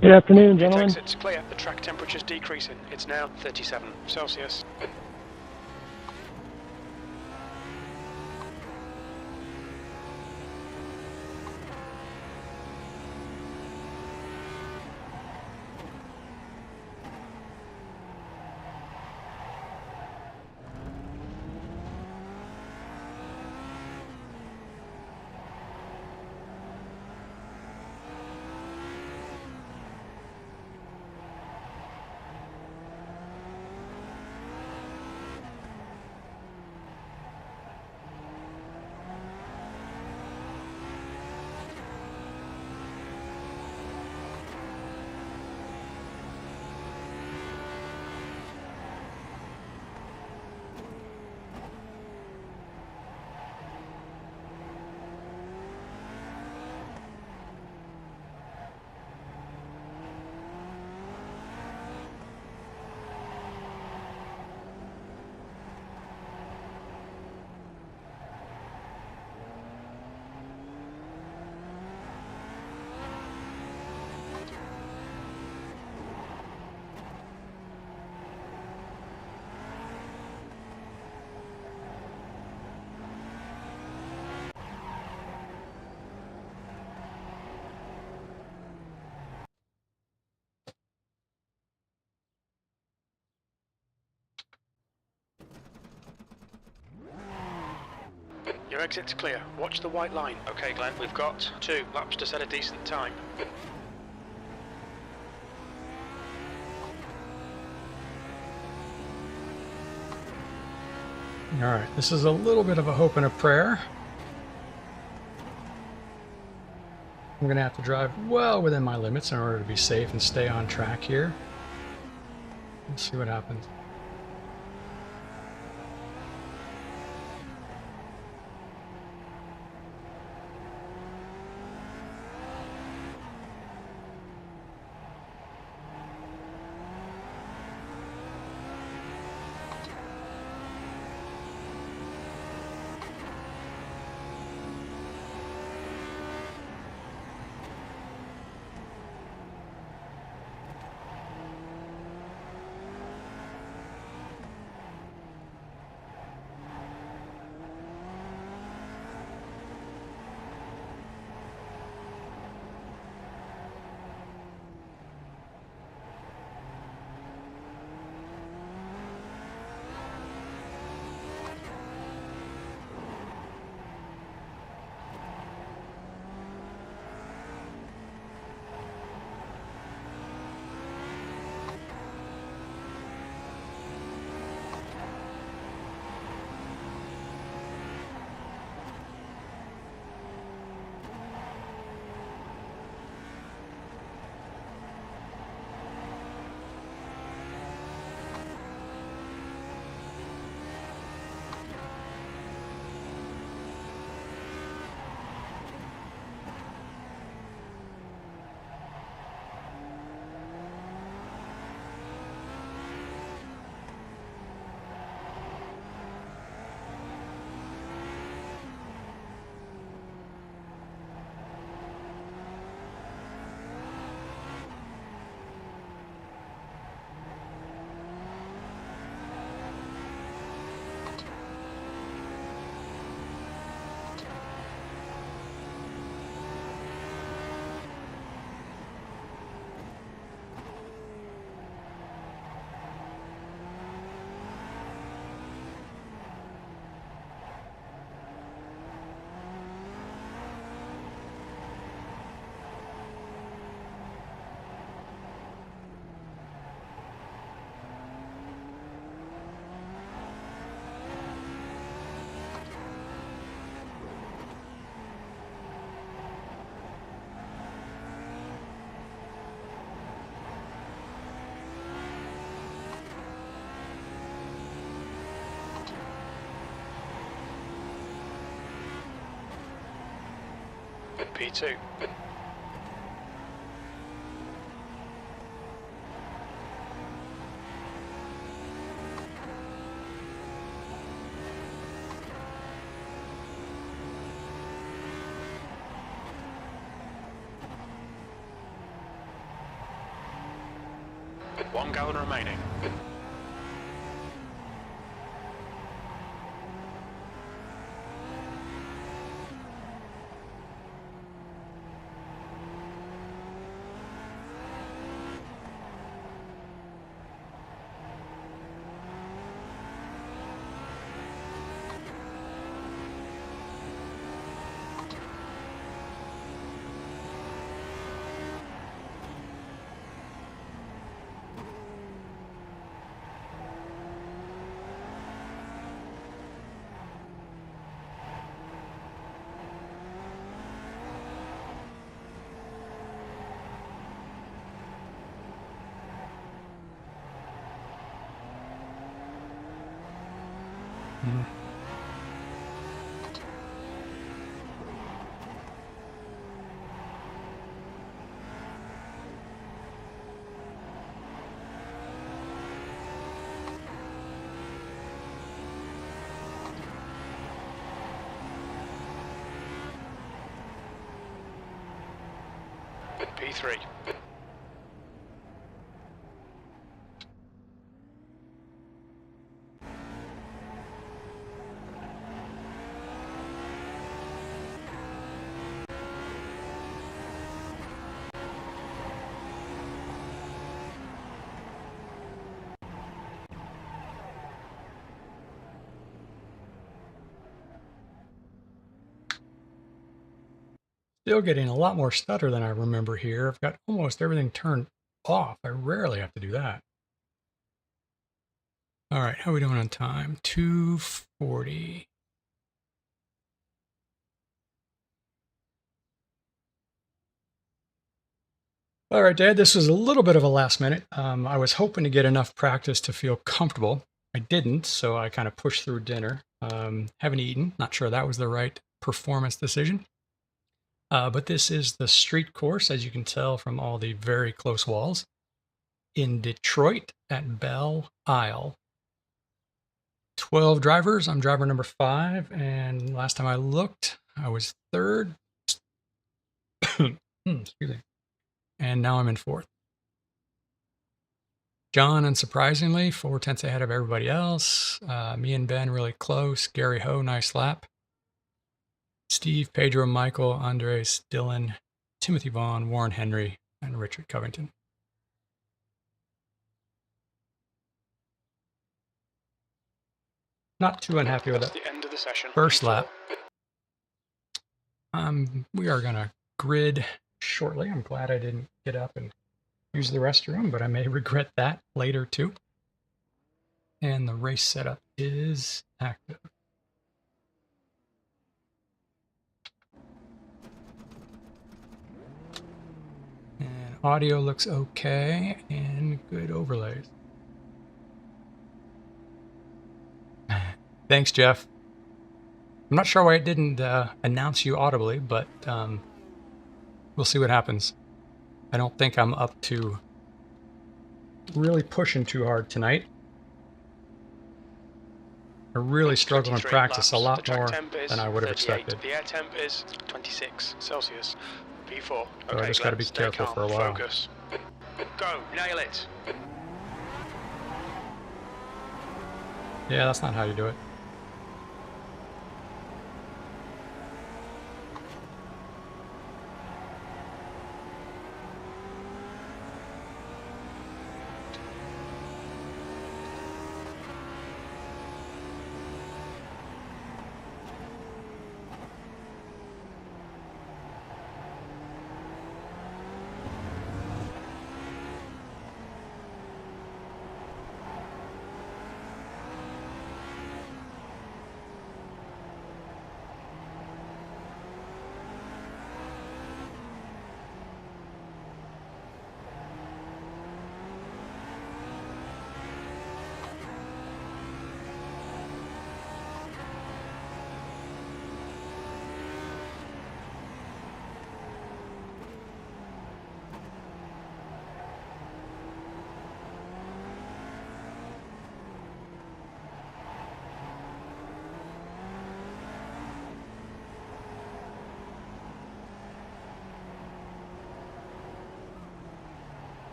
Good afternoon, gentlemen. Exit's clear. The track temperature's decreasing. It's now 37 Celsius. Your exit's clear. Watch the white line. Okay, Glenn, we've got 2 laps to set a decent time. Alright, this is a little bit of a hope and a prayer. I'm going to have to drive well within my limits in order to be safe and stay on track here. Let's see what happens. P2. 1 gallon remaining. P3. Still getting a lot more stutter than I remember here. I've got almost everything turned off. I rarely have to do that. All right, how are we doing on time? 2:40. All right, Dad, this was a little bit of a last minute. I was hoping to get enough practice to feel comfortable. I didn't, so I kind of pushed through dinner. Haven't eaten. Not sure that was the right performance decision. But this is the street course, as you can tell from all the very close walls, in Detroit at Belle Isle. 12 drivers. I'm driver number 5, and last time I looked, I was 3rd. Excuse me. And now I'm in 4th. John, unsurprisingly, 4/10 ahead of everybody else. Me and Ben really close. Gary Ho, nice lap. Steve, Pedro, Michael, Andres, Dylan, Timothy Vaughn, Warren Henry, and Richard Covington. Not too unhappy with that. The end of the session. First lap. We are going to grid shortly. I'm glad I didn't get up and use the restroom, but I may regret that later too. And the race setup is active. And audio looks okay, and good overlays. Thanks, Jeff. I'm not sure why it didn't announce you audibly, but we'll see what happens. I don't think I'm up to really pushing too hard tonight. I really struggled in practice a lot more than I would have expected. The air temp is 26 Celsius. P4. So okay, I just got to be careful calm, for a while. Focus. Go, nail it. Yeah, that's not how you do it.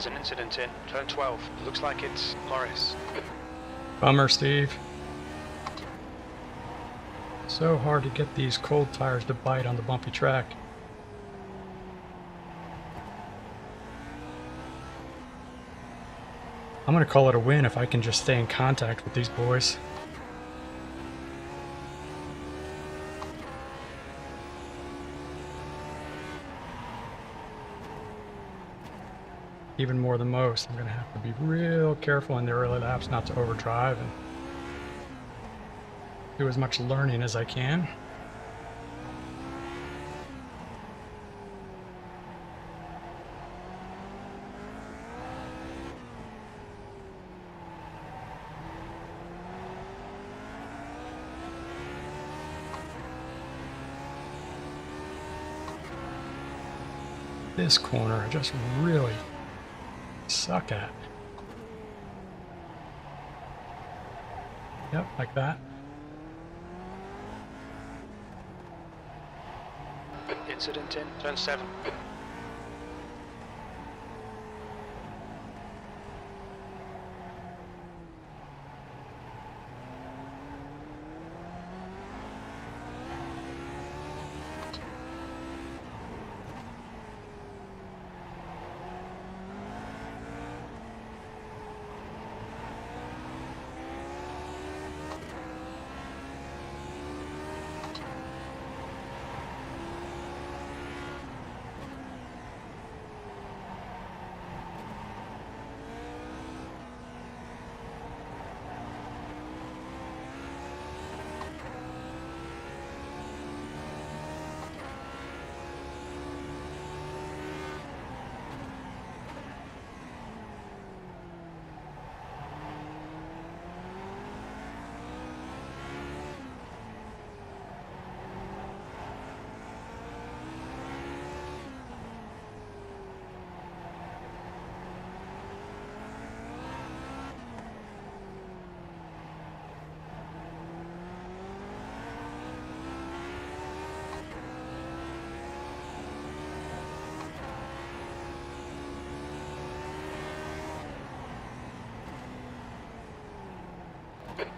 There's an incident in turn 12. Looks like it's Morris. Bummer, Steve. So hard to get these cold tires to bite on the bumpy track. I'm going to call it a win if I can just stay in contact with these boys. Even more than most. I'm going to have to be real careful in the early laps not to overdrive and do as much learning as I can. This corner I just really suck at. Yep, like that. Incident in turn 7.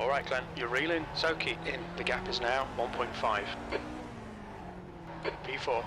Alright Glenn, you're reeling. Soki in. The gap is now 1.5. P4.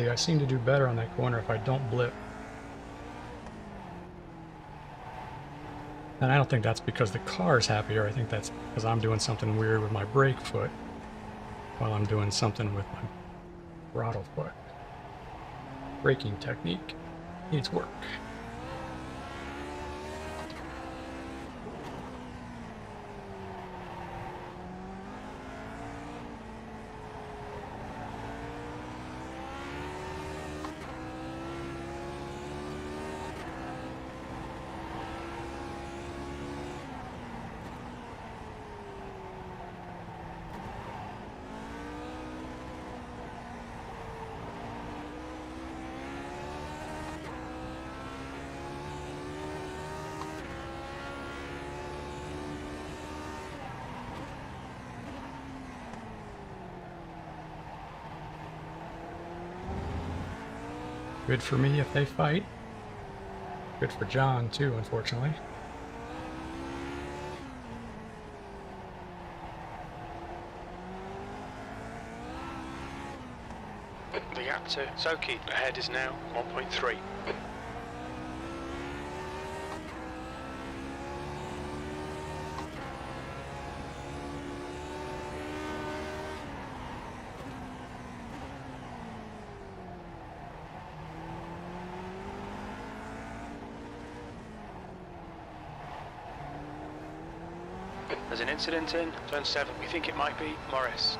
I seem to do better on that corner if I don't blip. And I don't think that's because the car is happier. I think that's because I'm doing something weird with my brake foot while I'm doing something with my throttle foot. Braking technique needs work. Good for me if they fight. Good for John, too, unfortunately. The gap to Soki ahead is now 1.3. There's an incident in turn 7. We think it might be Morris.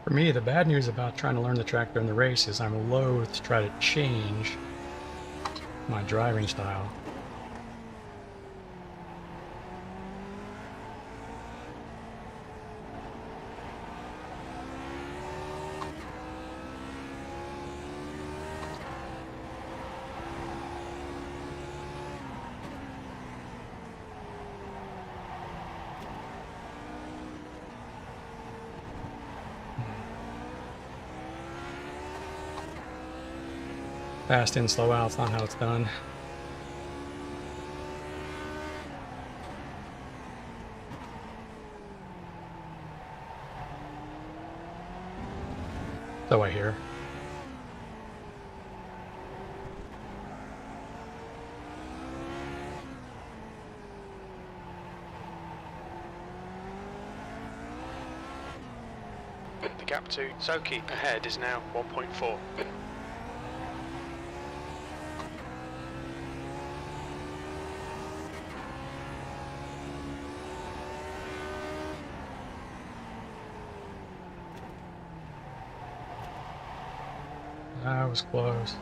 For me, the bad news about trying to learn the track during the race is I'm loath to try to change my driving style. Fast in, slow out, it's not how it's done. So I hear. The gap to Soki ahead is now 1.4. That was close.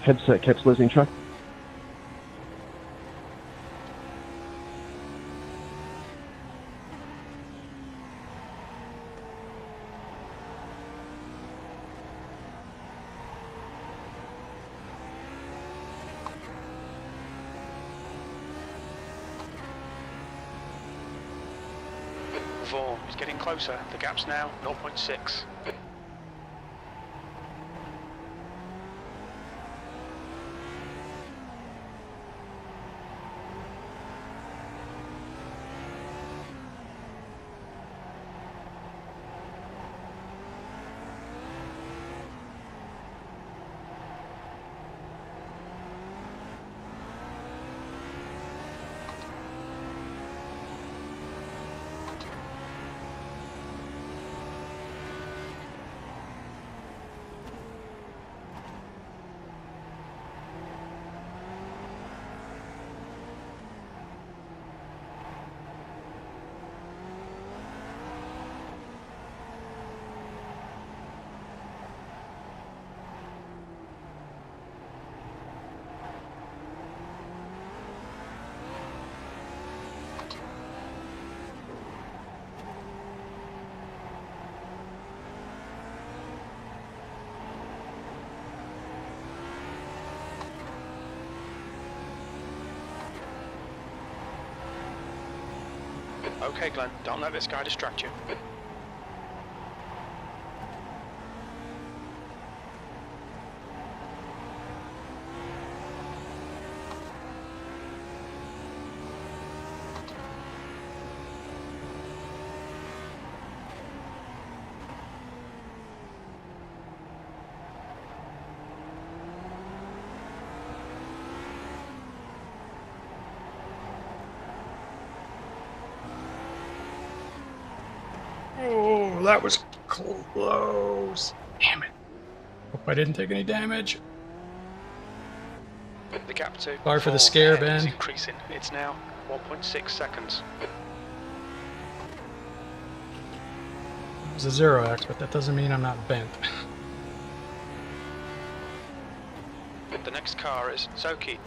Caps losing track. Vaughan is getting closer. The gap's now 0.6. Okay, Glenn, don't let this guy distract you. Oh, that was close. Damn it. Hope I didn't take any damage. The gap to Sorry for the Vaughan scare, ahead is Ben. increasing. It's now 1.6 seconds. It was a 0x, but that doesn't mean I'm not bent. The next car is Soki.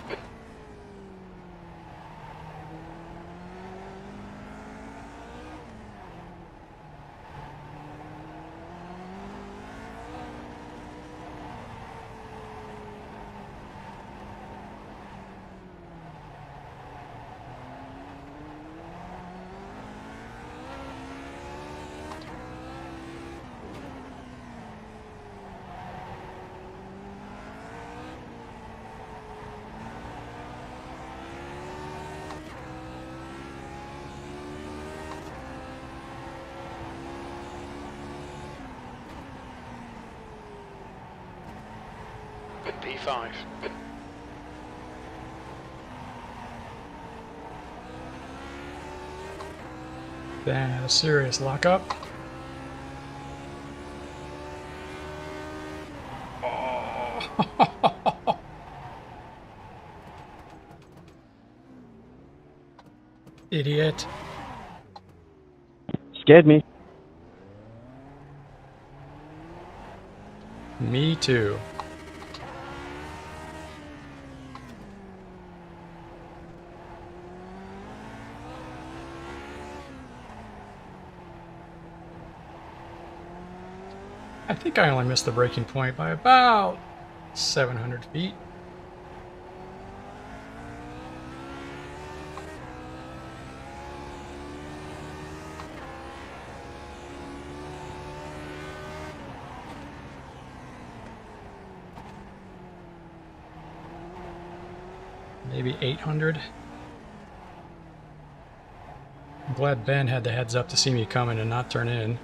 P5. Then a serious lockup. Oh. Idiot. Scared me. Me too. I think I only missed the breaking point by about 700 feet. Maybe 800. I'm glad Ben had the heads up to see me coming and not turn in.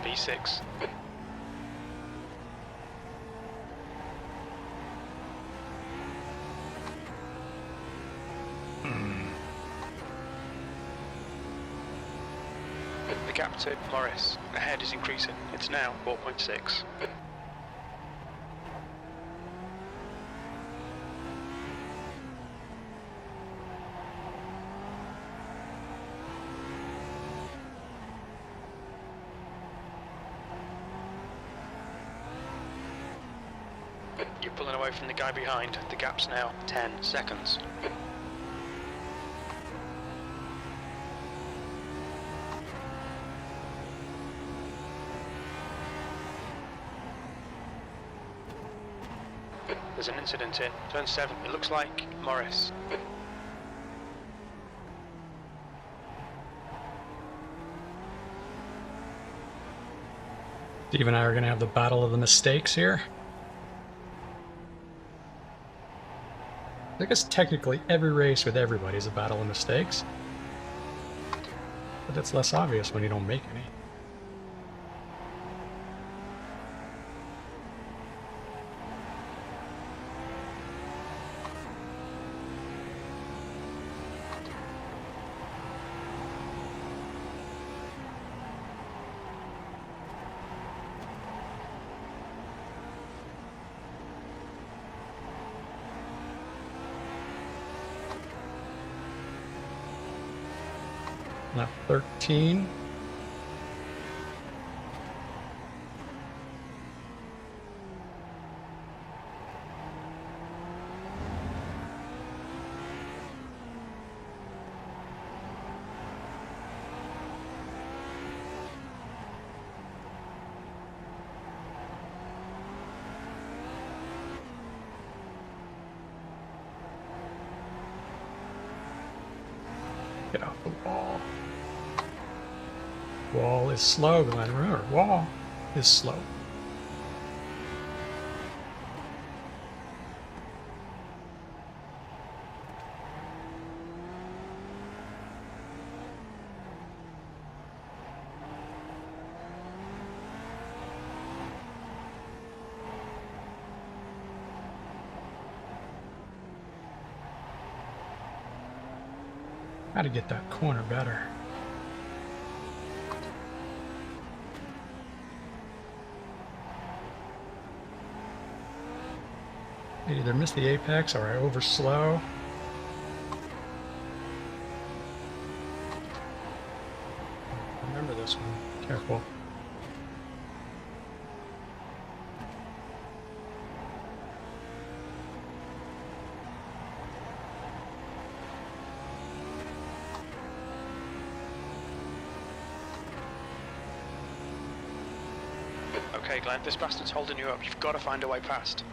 B6. The gap to Morris ahead is increasing. It's now 4.6. You're pulling away from the guy behind. The gap's now 10 seconds. There's an incident in turn 7. It looks like Morris. Steve and I are going to have the battle of the mistakes here. I guess technically every race with everybody is a battle of mistakes. But it's less obvious when you don't make any. Lap 13. Get off the wall. Wall is slow, Glenn. Remember, wall is slow. How to get that corner better. I either miss the apex or I overslow. Remember this one. Careful. Okay, Glenn, this bastard's holding you up. You've got to find a way past.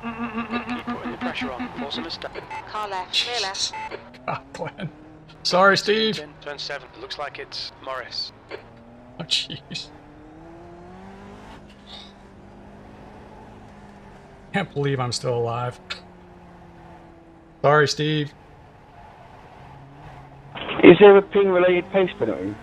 Keep putting the pressure on. Force a mistake. Car left, clear left. God, Glenn. Sorry, Steve. Turn 7. It looks like it's Morris. Oh, jeez. Can't believe I'm still alive. Sorry, Steve. Is there a ping-related pace penalty?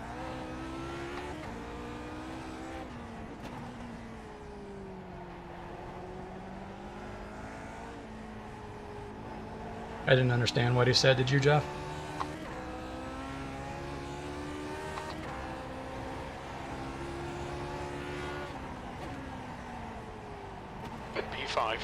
I didn't understand what he said. Did you, Jeff? P5.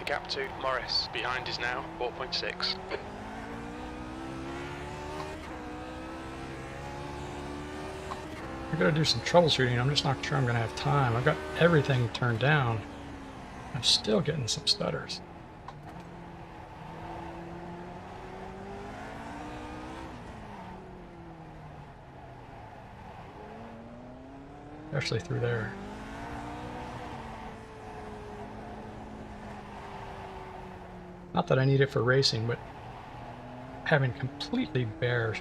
gap to Morris. Behind is now 4.6. I gotta do some troubleshooting. I'm just not sure I'm gonna have time. I've got everything turned down. I'm still getting some stutters. Especially through there. Not that I need it for racing, but having completely bare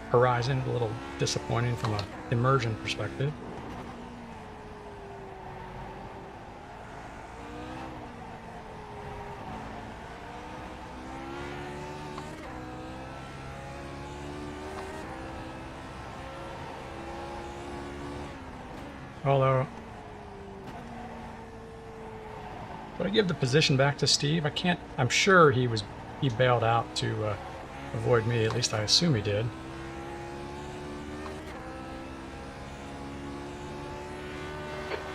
horizon, a little disappointing from an immersion perspective. Although, would I give the position back to Steve? I can't. I'm sure he bailed out to avoid me. At least I assume he did.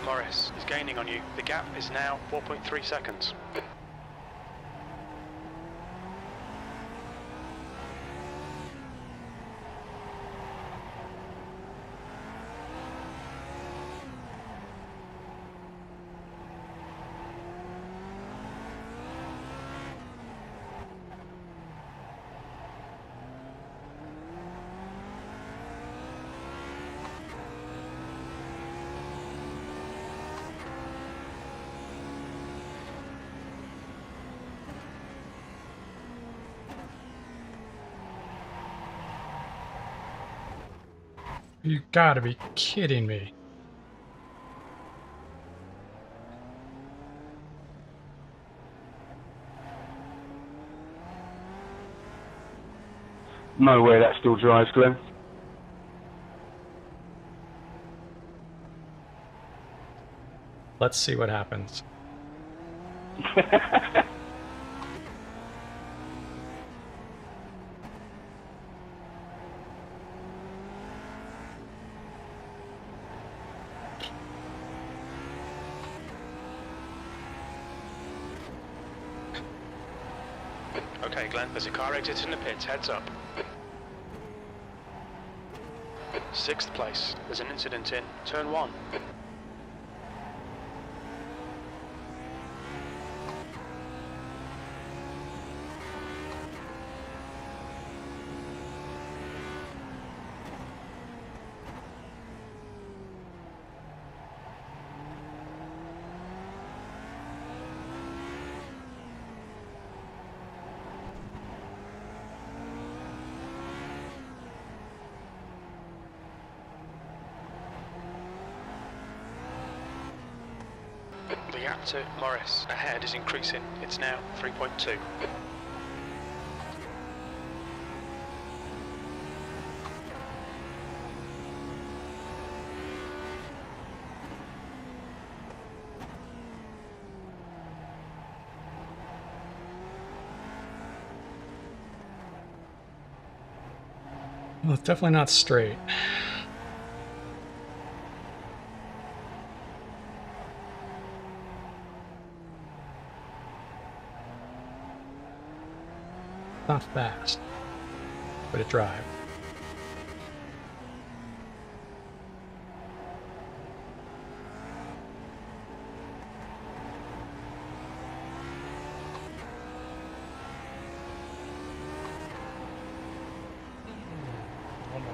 Morris is gaining on you. The gap is now 4.3 seconds. You gotta be kidding me. No way that still drives, Glenn. Let's see what happens. Okay, Glenn, there's a car exiting the pits. Heads up. 6th place. There's an incident in turn 1. The gap to Morris ahead is increasing. It's now 3.2. Well, it's definitely not straight. Not fast, but it drives.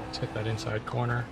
Let's hit that inside corner.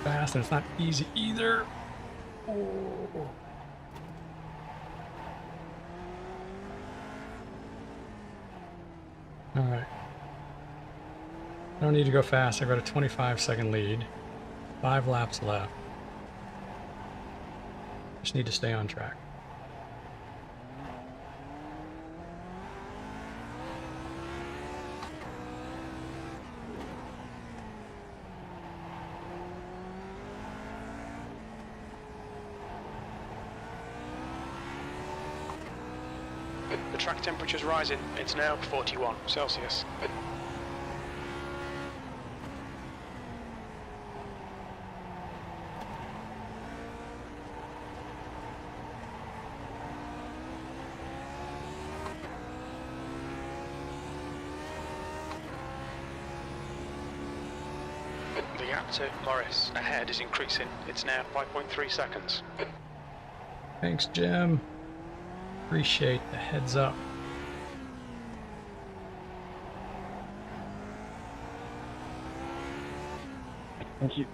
Fast, and it's not easy either. All right. I don't need to go fast. I've got a 25-second lead. 5 laps left. Just need to stay on track. The track temperature's rising. It's now 41 Celsius. The gap to Morris ahead is increasing. It's now 5.3 seconds. Thanks, Jim. Appreciate the heads up. Thank you.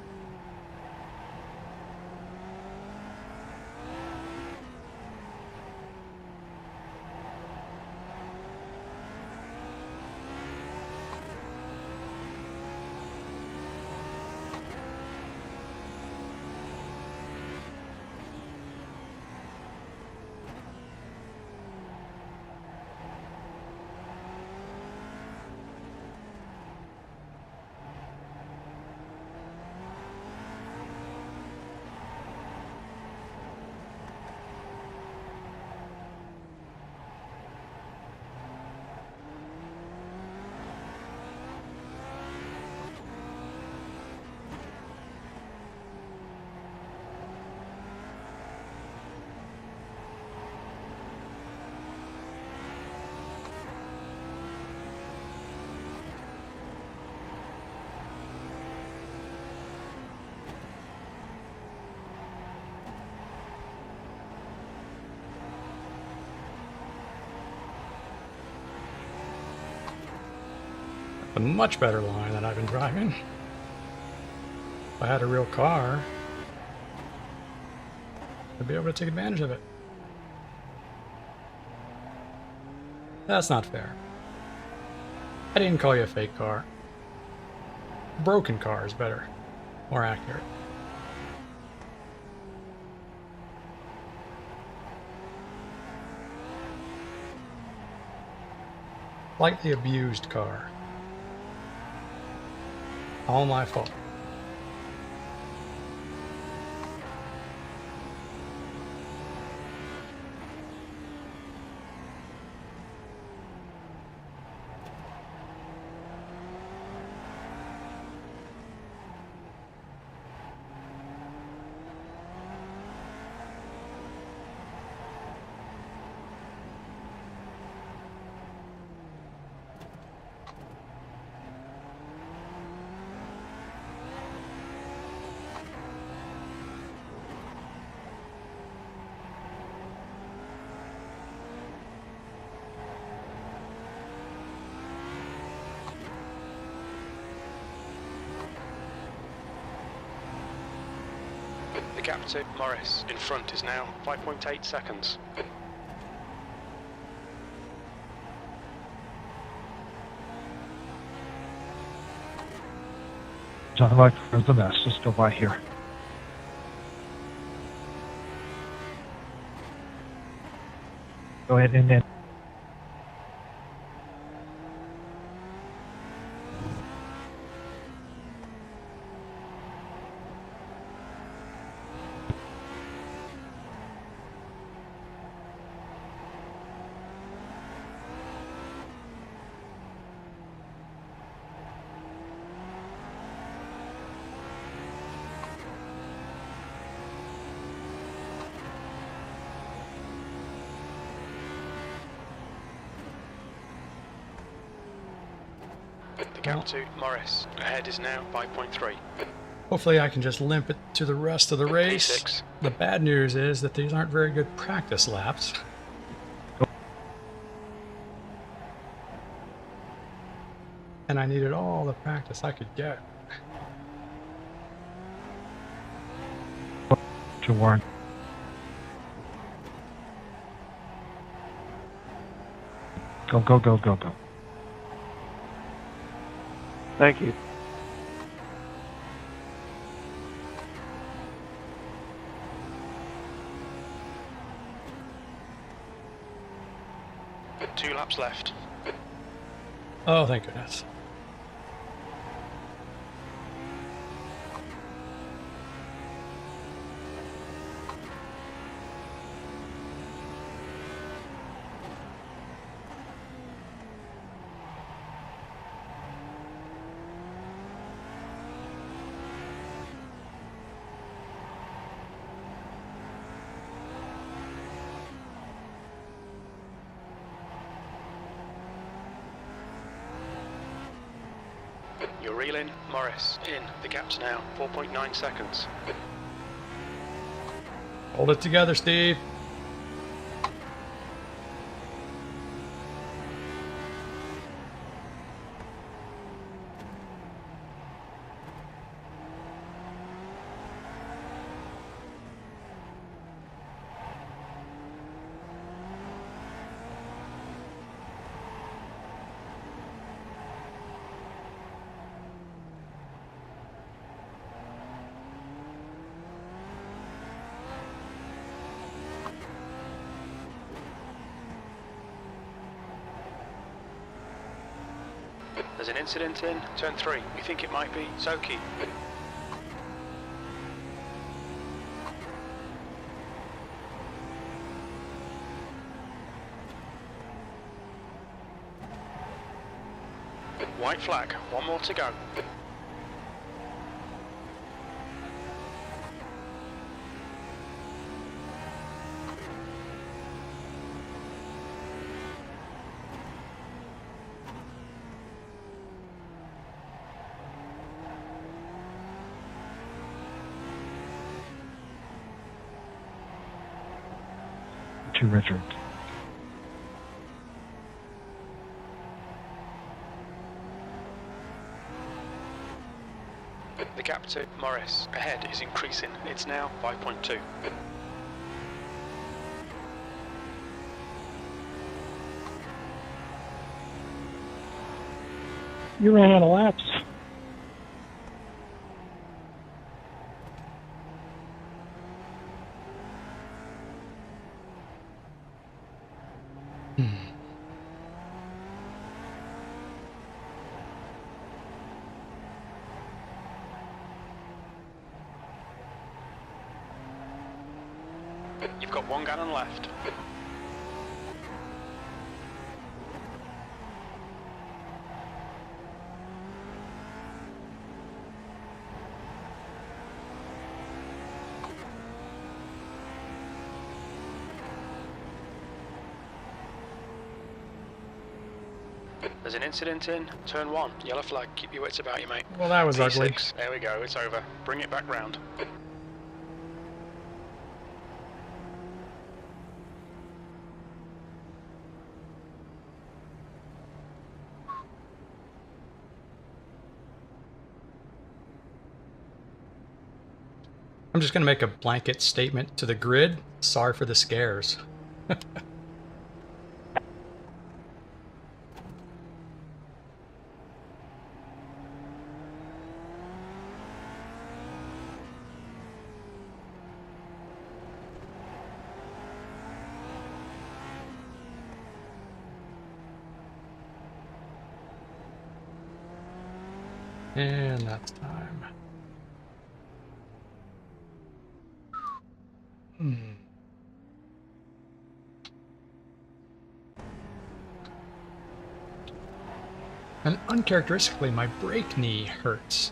A much better line than I've been driving. If I had a real car, I'd be able to take advantage of it. That's not fair. I didn't call you a fake car. Broken car is better, more accurate. Slightly abused car. All my fault. The gap to Morris in front is now 5.8 seconds. John, right for the mess. Just go by here. Go ahead and then. The gap to Morris ahead is now 5.3. Hopefully I can just limp it to the rest of the race. P6. The bad news is that these aren't very good practice laps. And I needed all the practice I could get. To Warren. Go, go, go, go, go. Thank you. Two laps left. Oh, thank goodness. You're reeling, Morris. In. The gap's now 4.9 seconds. Hold it together, Steve. There's an incident in turn 3. We think it might be Soki. White flag. One more to go. To Richard. The gap to Morris ahead is increasing. It's now 5.2. You ran out of laps. You've got 1 gallon left. There's an incident in turn 1. Yellow flag. Keep your wits about you, mate. Well, that was ugly. P6. There we go. It's over. Bring it back round. I'm just going to make a blanket statement to the grid. Sorry for the scares. And that's time. And uncharacteristically, my brake knee hurts.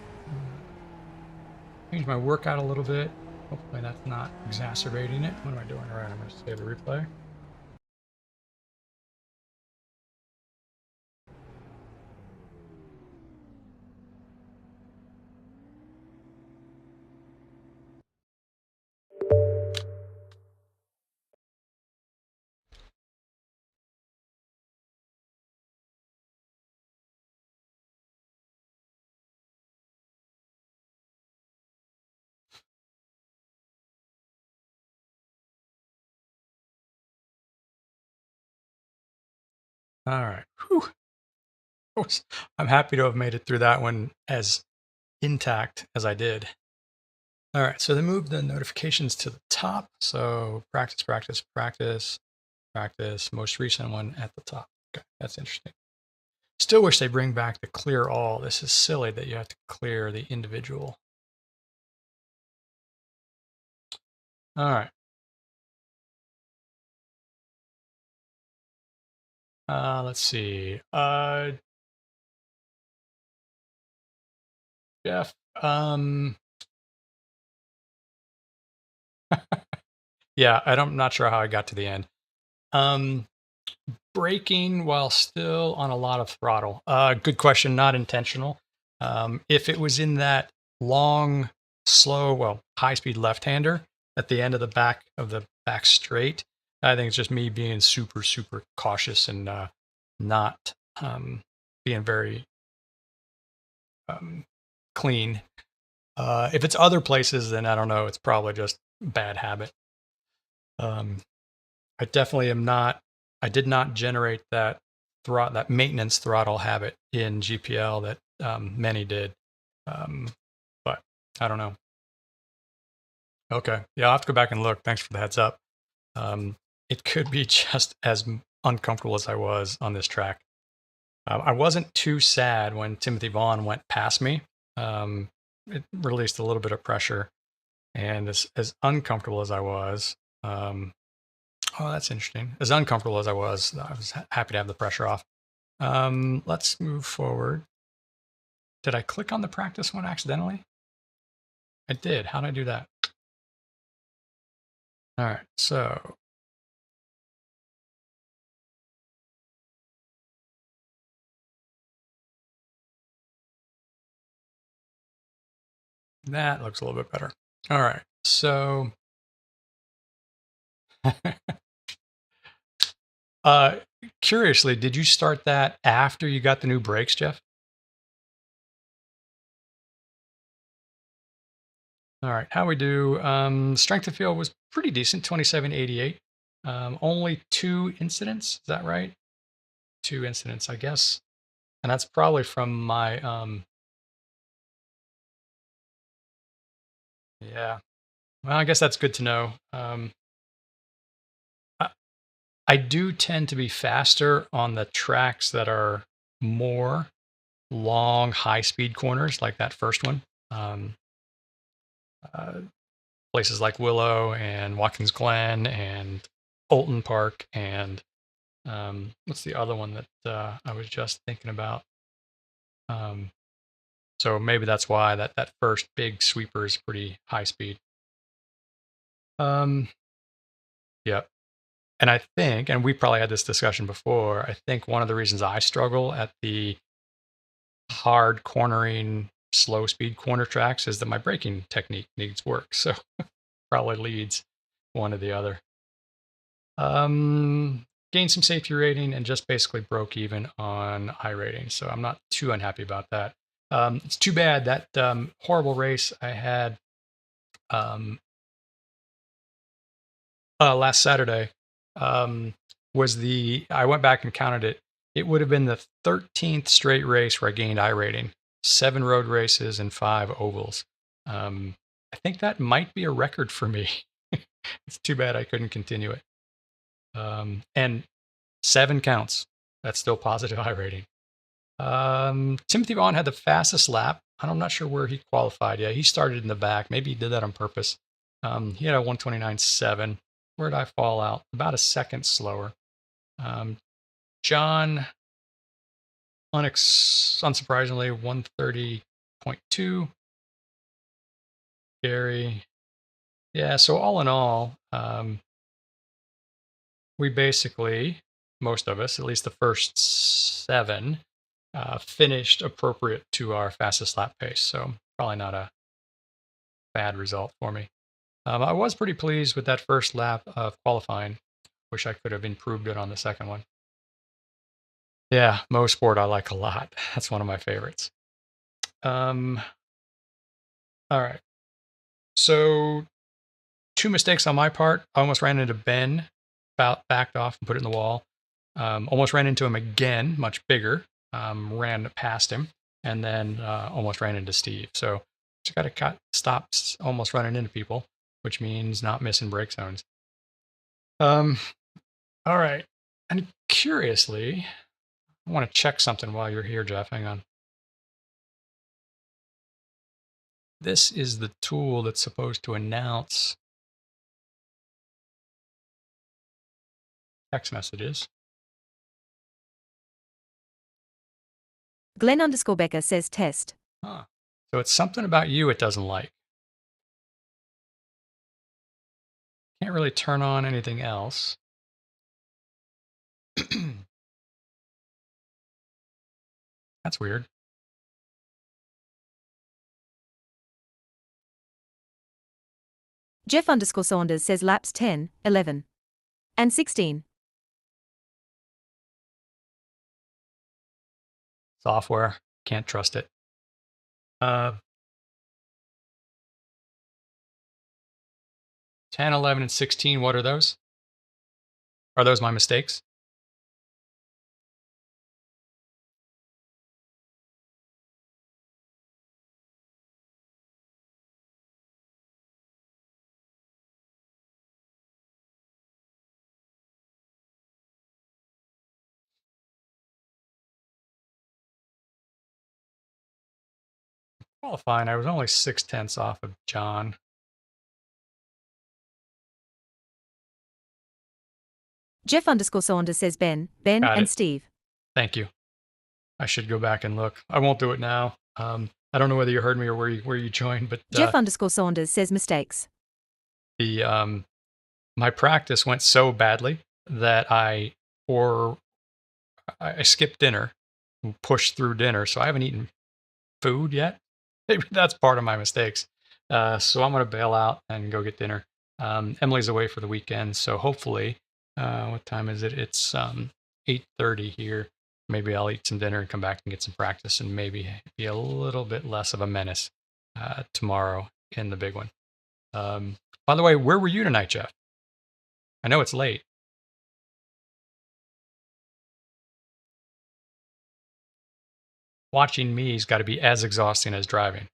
Change my workout a little bit. Hopefully that's not exacerbating it. What am I doing? All right, I'm going to save the replay. All right. Whew. I'm happy to have made it through that one as intact as I did. All right, so they moved the notifications to the top. So practice, practice, practice, practice, most recent one at the top. Okay, that's interesting. Still wish they bring back the clear all. This is silly that you have to clear the individual. All right. Let's see. Jeff, yeah, I'm not sure how I got to the end. Braking while still on a lot of throttle. Good question, not intentional. If it was in that long, slow, well, high-speed left-hander at the end of the back straight, I think it's just me being super, super cautious and not being very clean. If it's other places, then I don't know. It's probably just bad habit. I definitely am not. I did not generate that maintenance throttle habit in GPL that many did, but I don't know. Okay, yeah, I'll have to go back and look. Thanks for the heads up. It could be just as uncomfortable as I was on this track. I wasn't too sad when Timothy Vaughn went past me. It released a little bit of pressure, and as uncomfortable as I was, oh, that's interesting. As uncomfortable as I was happy to have the pressure off. Let's move forward. Did I click on the practice one accidentally? I did. How did I do that? All right, so that looks a little bit better. All right, so curiously, did you start that after you got the new brakes, Jeff? All right, how we do? Strength of field was pretty decent, 2788. Only 2 incidents, is that right? 2 incidents, I guess. And that's probably from my, yeah. Well, I guess that's good to know. I do tend to be faster on the tracks that are more long, high-speed corners, like that first one. Uh, Places like Willow and Watkins Glen and Olton Park and what's the other one that I was just thinking about? So maybe that's why that first big sweeper is pretty high speed. Yep. And I think, and we probably had this discussion before, I think one of the reasons I struggle at the hard cornering, slow speed corner tracks is that my braking technique needs work. So probably leads one or the other. Gained some safety rating and just basically broke even on iRating. So I'm not too unhappy about that. It's too bad that horrible race I had last Saturday I went back and counted it. It would have been the 13th straight race where I gained iRating, 7 road races and 5 ovals. I think that might be a record for me. It's too bad I couldn't continue it. And 7 counts. That's still positive iRating. Timothy Vaughn had the fastest lap. I'm not sure where he qualified. Yeah, he started in the back. Maybe he did that on purpose. He had a 129.7. Where did I fall out? About a second slower. John, unsurprisingly, 130.2. Gary, yeah. So all in all, we basically, most of us, at least the first 7, finished appropriate to our fastest lap pace. So probably not a bad result for me. I was pretty pleased with that first lap of qualifying. Wish I could have improved it on the second one. Yeah, Mo Sport I like a lot. That's one of my favorites. All right. So 2 mistakes on my part. I almost ran into Ben, backed off and put it in the wall. Almost ran into him again, much bigger. Ran past him, and then almost ran into Steve. So just got to stop almost running into people, which means not missing brake zones. All right. And curiously, I want to check something while you're here, Jeff. Hang on. This is the tool that's supposed to announce text messages. Glenn_Becker says test. Huh. So it's something about you it doesn't like. Can't really turn on anything else. That's weird. Jeff_Saunders says laps 10, 11, and 16. Software. Can't trust it. 10, 11, and 16. What are those? Are those my mistakes? Qualifying, I was only 6/10 off of John. Jeff_Saunders says Ben, Got and it. Steve. Thank you. I should go back and look. I won't do it now. I don't know whether you heard me or where you joined, but Jeff_Saunders says mistakes. the my practice went so badly that I skipped dinner and pushed through dinner, so I haven't eaten food yet. Maybe that's part of my mistakes. So I'm going to bail out and go get dinner. Emily's away for the weekend, so hopefully, what time is it? It's 8:30 here. Maybe I'll eat some dinner and come back and get some practice, and maybe be a little bit less of a menace tomorrow in the big one. By the way, where were you tonight, Jeff? I know it's late. Watching me's got to be as exhausting as driving.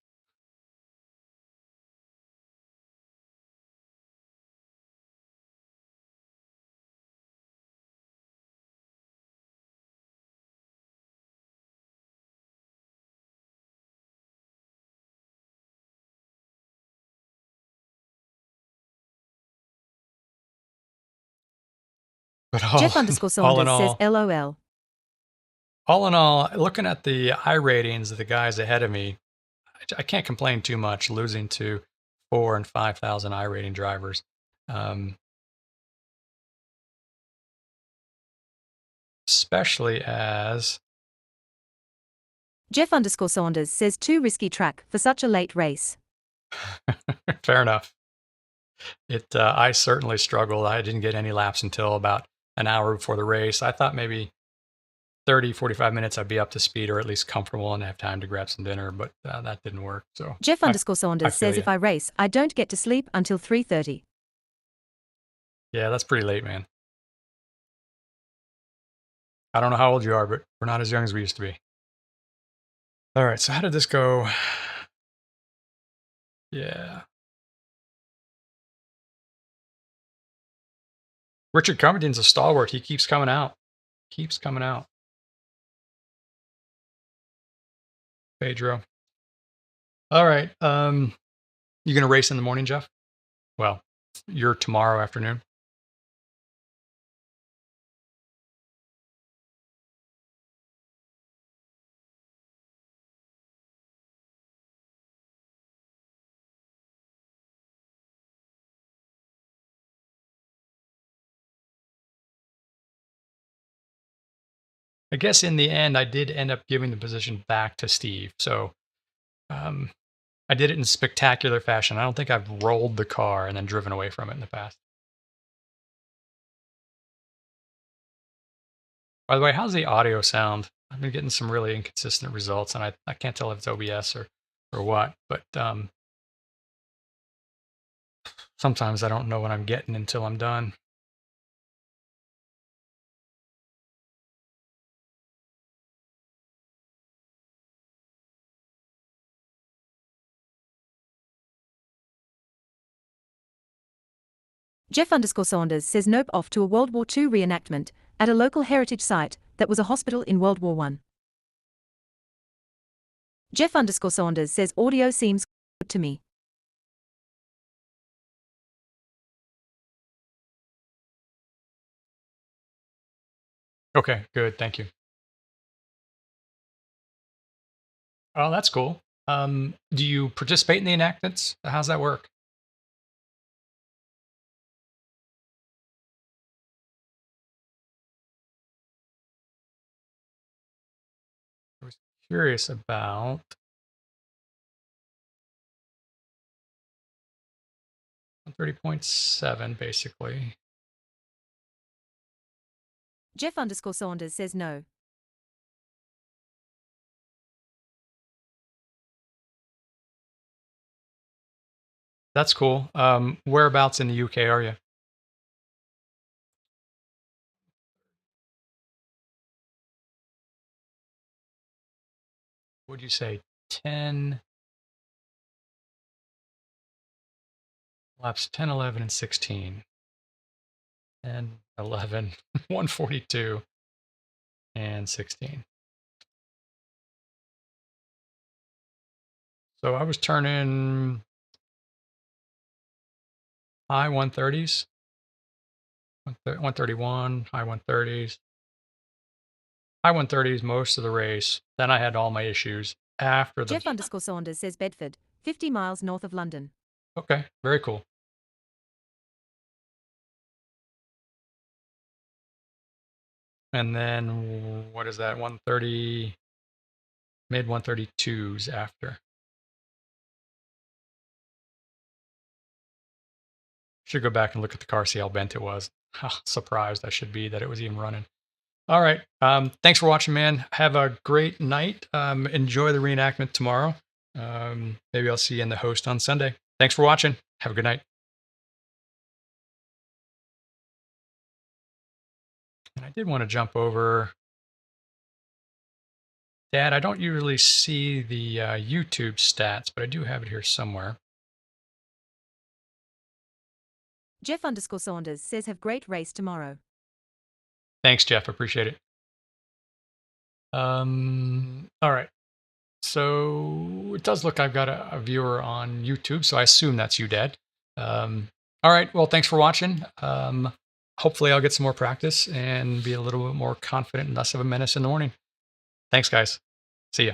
But all in Jeff_Saunders says LOL. All in all, looking at the iRatings of the guys ahead of me, I can't complain too much losing to 4,000 and 5,000 iRating drivers. Especially as Jeff_Saunders says too risky track for such a late race. fair enough. I certainly struggled. I didn't get any laps until about an hour before the race. I thought maybe 30, 45 minutes I'd be up to speed or at least comfortable and have time to grab some dinner, but that didn't work. So Jeff_Saunders says if I race, I don't get to sleep until 3:30. Yeah, that's pretty late, man. I don't know how old you are, but we're not as young as we used to be. All right, so how did this go? Yeah. Richard Covington's a stalwart. He keeps coming out. Keeps coming out. Pedro. All right. You gonna race in the morning, Jeff? Well, you're tomorrow afternoon. I guess in the end, I did end up giving the position back to Steve. So I did it in spectacular fashion. I don't think I've rolled the car and then driven away from it in the past. By the way, how's the audio sound? I've been getting some really inconsistent results, and I can't tell if it's OBS or what, but sometimes I don't know what I'm getting until I'm done. Jeff_Saunders says nope off to a World War II reenactment at a local heritage site that was a hospital in World War I. Jeff_Saunders says audio seems good to me. Okay, good. Thank you. Oh, that's cool. Do you participate in the enactments? How's that work? I was curious about 130.7, basically. Jeff_Saunders says no. That's cool. Whereabouts in the UK are you? Would you say 10 laps, 10, 11, and 16? 10, 11, 142, and 16. So I was turning high 130s, 131, high 130s. High 130s most of the race. Then I had all my issues after the... Jeff_Saunders says Bedford, 50 miles north of London. Okay, very cool. And then what is that? 130, mid 132s after. Should go back and look at the car, see how bent it was. How surprised I should be that it was even running. All right. Thanks for watching, man. Have a great night. Enjoy the reenactment tomorrow. Maybe I'll see you in the host on Sunday. Thanks for watching. Have a good night. And I did want to jump over. Dad, I don't usually see the YouTube stats, but I do have it here somewhere. Jeff_Saunders says have great race tomorrow. Thanks, Jeff. Appreciate it. All right. So it does look I've got a viewer on YouTube, so I assume that's you, Dad. All right. Well, thanks for watching. Hopefully I'll get some more practice and be a little bit more confident and less of a menace in the morning. Thanks, guys. See ya.